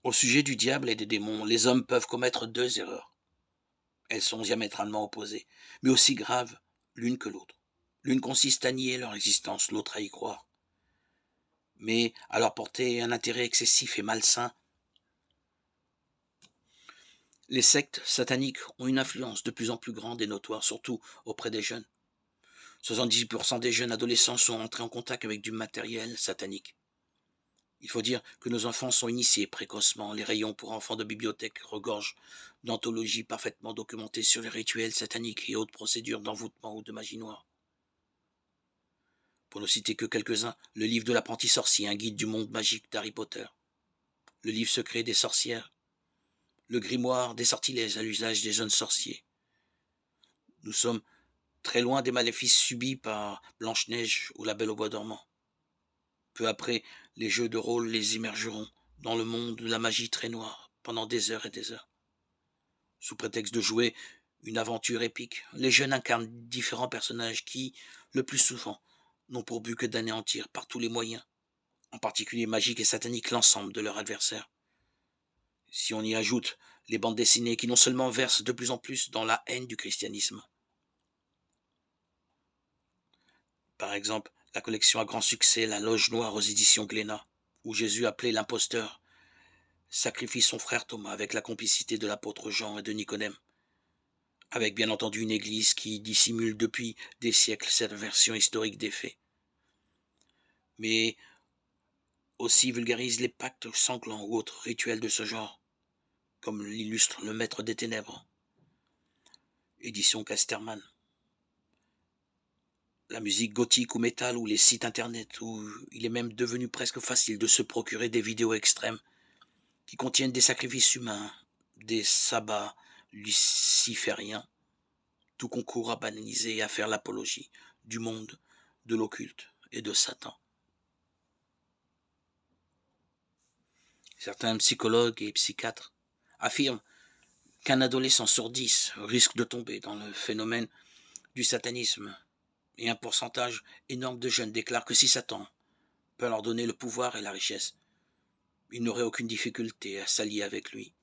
Au sujet du diable et des démons, les hommes peuvent commettre deux erreurs. Elles sont diamétralement opposées, mais aussi graves l'une que l'autre. L'une consiste à nier leur existence, l'autre à y croire, mais à leur porter un intérêt excessif et malsain. Les sectes sataniques ont une influence de plus en plus grande et notoire, surtout auprès des jeunes. 70% des jeunes adolescents sont entrés en contact avec du matériel satanique. Il faut dire que nos enfants sont initiés précocement. Les rayons pour enfants de bibliothèque regorgent d'anthologies parfaitement documentées sur les rituels sataniques et autres procédures d'envoûtement ou de magie noire. Pour ne citer que quelques-uns, le livre de l'apprenti sorcier, un guide du monde magique d'Harry Potter, le livre secret des sorcières, le grimoire des sortilèges à l'usage des jeunes sorciers. Nous sommes très loin des maléfices subis par Blanche-Neige ou la Belle au bois dormant. Peu après, les jeux de rôle les immergeront dans le monde de la magie très noire pendant des heures et des heures. Sous prétexte de jouer une aventure épique, les jeunes incarnent différents personnages qui, le plus souvent, n'ont pour but que d'anéantir par tous les moyens, en particulier magiques et sataniques, l'ensemble de leurs adversaires. Si on y ajoute les bandes dessinées qui non seulement versent de plus en plus dans la haine du christianisme, par exemple la collection à grand succès La Loge Noire aux éditions Glénat, où Jésus appelé l'imposteur sacrifie son frère Thomas avec la complicité de l'apôtre Jean et de Nicodème, avec bien entendu une église qui dissimule depuis des siècles cette version historique des faits, mais aussi vulgarise les pactes sanglants ou autres rituels de ce genre, comme l'illustre le Maître des Ténèbres, édition Casterman. La musique gothique ou métal ou les sites internet où il est même devenu presque facile de se procurer des vidéos extrêmes qui contiennent des sacrifices humains, des sabbats lucifériens, tout concourt à banaliser et à faire l'apologie du monde, de l'occulte et de Satan. Certains psychologues et psychiatres affirment qu'un adolescent sur 10 risque de tomber dans le phénomène du satanisme, et un pourcentage énorme de jeunes déclarent que si Satan peut leur donner le pouvoir et la richesse, ils n'auraient aucune difficulté à s'allier avec lui.